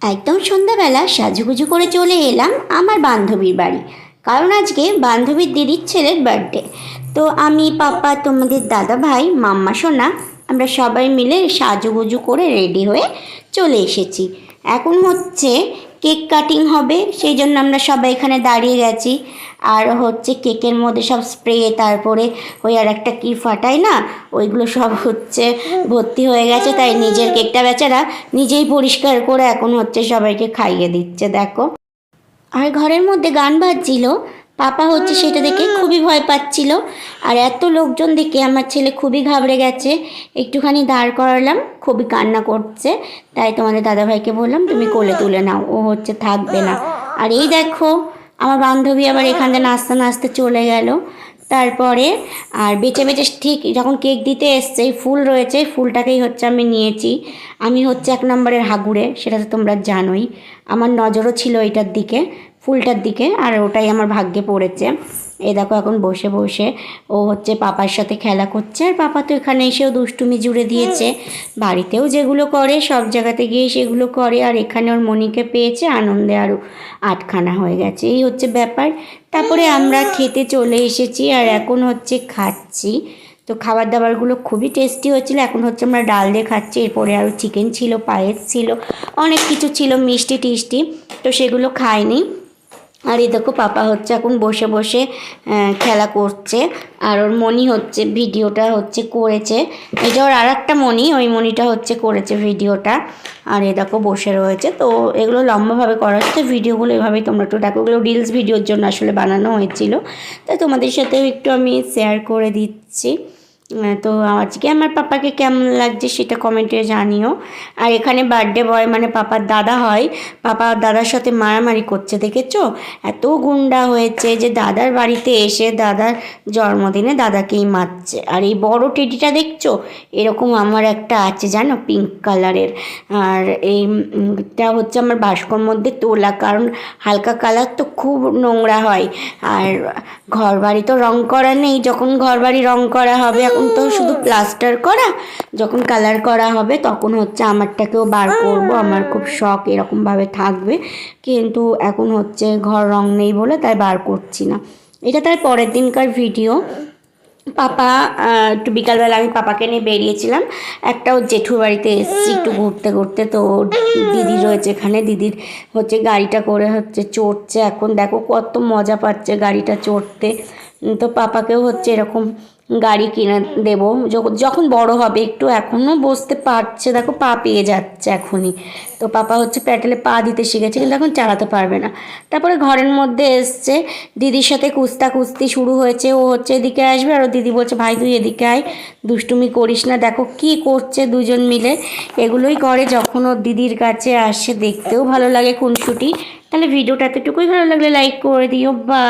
একদম সন্ধ্যাবেলা সাজুগুজু করে চলে এলাম আমার বান্ধবীর বাড়ি, কারণ আজকে বান্ধবীর দিদির ছেলের বার্থডে। তো আমি, পাপা, তোমাদের দাদা ভাই, মাম্মা সোনা, আমরা সবাই মিলে সাজুগুজু করে রেডি হয়ে চলে এসেছি। এখন হচ্ছে কেক কাটিং হবে, সেই জন্য আমরা সবাই এখানে দাঁড়িয়ে গেছি। আর হচ্ছে কেকের মধ্যে সব স্প্রে, তারপরে ওই আর একটা কী ফাটায় না, ওইগুলো সব হচ্ছে ভর্তি হয়ে গেছে। তাই নিজের কেকটা বেচারা নিজেই পরিষ্কার করে এখন হচ্ছে সবাইকে খাইয়ে দিচ্ছে, দেখো। আর ঘরের মধ্যে গান বাজছিল, পাপা হচ্ছে সেটা দেখে খুবই ভয় পাচ্ছিল। আর এত লোকজন দেখে আমার ছেলে খুবই ঘাবড়ে গেছে। একটুখানি দাঁড় করালাম, খুবই কান্না করছে। তাই তোমাদের দাদাভাইকে বললাম তুমি কোলে তুলে নাও, ও হচ্ছে থাকবে না। আর এই দেখো আমার বান্ধবী আবার এখান থেকে নাচতে নাচতে চলে গেল। তারপরে আর বেঁচে বেঁচে ঠিক যখন কেক দিতে এসছে, ফুল রয়েছে, ফুলটাকেই হচ্ছে আমি নিয়েছি। আমি হচ্ছে 1 নম্বরের হাগুড়ে, সেটা তো তোমরা জানোই। আমার নজরও ছিল এটার দিকে, ফুলটার দিকে, আর ওটাই আমার ভাগ্যে পড়েছে। এই দেখো এখন বসে বসে ও হচ্ছে পাপার সাথে খেলা করছে। আর পাপা তো এখানে এসেও দুষ্টুমি জুড়ে দিয়েছে, বাড়িতেও যেগুলো করে সব জায়গাতে গিয়ে সেগুলো করে। আর এখানে ওর মনিকে পেয়েছে, আনন্দে আরও আটখানা হয়ে গেছে, এই হচ্ছে ব্যাপার। তারপরে আমরা খেতে চলে এসেছি আর এখন হচ্ছে খাচ্ছি। তো খাবার দাবারগুলো খুবই টেস্টি হয়েছিল। এখন হচ্ছে আমরা ডাল দিয়ে খাচ্ছি, এরপরে আরও চিকেন ছিল, পায়েস ছিল, অনেক কিছু ছিল, মিষ্টি টিষ্টি, তো সেগুলো খাইনি। আর এই দেখো পাপা হচ্ছে এখন বসে বসে খেলা করছে। আর ওর মনি হচ্ছে ভিডিওটা হচ্ছে করেছে, এটা ওর আর একটা মনি, ওই মনিটা হচ্ছে করেছে ভিডিওটা। আর এ দেখো বসে রয়েছে। তো এগুলো লম্বাভাবে করা হচ্ছে, ভিডিওগুলো এভাবেই তোমরা একটু দেখো, ওগুলো রিলস ভিডিওর জন্য আসলে বানানো হয়েছিল। তাই তোমাদের সাথেও একটু আমি শেয়ার করে দিচ্ছি। তো আজকে আমার পাপাকে কেমন লাগছে সেটা কমেন্টে জানিও। আর এখানে বার্থডে বয় মানে পাপার দাদা হয়, পাপা দাদার সাথে মারামারি করছে, দেখেছো? এত গুন্ডা হয়েছে যে দাদার বাড়িতে এসে দাদার জন্মদিনে দাদাকেই মারছে। আর এই বড় টেডিটা দেখছো, এরকম আমার একটা আছে জানো, পিঙ্ক কালারের। আর এইটা হচ্ছে আমার বাস্কর মধ্যে তোলা, কারণ হালকা কালার তো খুব নোংরা হয়। আর ঘর বাড়ি তো রং করা নেই, যখন ঘর বাড়ি রং করা হবে, এখন তো শুধু প্লাস্টার করা, যখন কালার করা হবে তখন হচ্ছে আমারটাকেও বার করব। আমার খুব শখ এরকমভাবে থাকবে, কিন্তু এখন হচ্ছে ঘর রং নেই বলে তাই বার করছি না। এটা তার পরের দিনকার ভিডিও। পাপা একটু বিকালবেলা আমি পাপাকে নিয়ে বেরিয়েছিলাম, একটা ওর জেঠুর বাড়িতে এসেছি একটু ঘুরতে ঘুরতে। তো দিদি রয়েছে এখানে, দিদির হচ্ছে গাড়িটা করে হচ্ছে চড়ছে, এখন দেখো কত মজা পাচ্ছে গাড়িটা চড়তে। তো পাপাকেও হচ্ছে এরকম গাড়ি কিনে দেবো যখন বড় হবে একটু, এখনও বসতে পারছে, দেখো পা পেয়ে যাচ্ছে এখনই। তো পাপা হচ্ছে প্যাডেলে পা দিতে শিখেছে, কিন্তু এখন চালাতে পারবে না। তারপরে ঘরের মধ্যে এসছে, দিদির সাথে কুস্তি শুরু হয়েছে, ও হচ্ছে এদিকে আসবে আর ও দিদি বলছে ভাই তুই এদিকে আয়, দুষ্টুমি করিস না। দেখো কি করছে দুজন মিলে, এগুলোই করে যখন ওর দিদির কাছে আসে, দেখতেও ভালো লাগে খুনসুটি। তাহলে ভিডিওটা এতটুকুই, ভালো লাগলে লাইক করে দিও, বা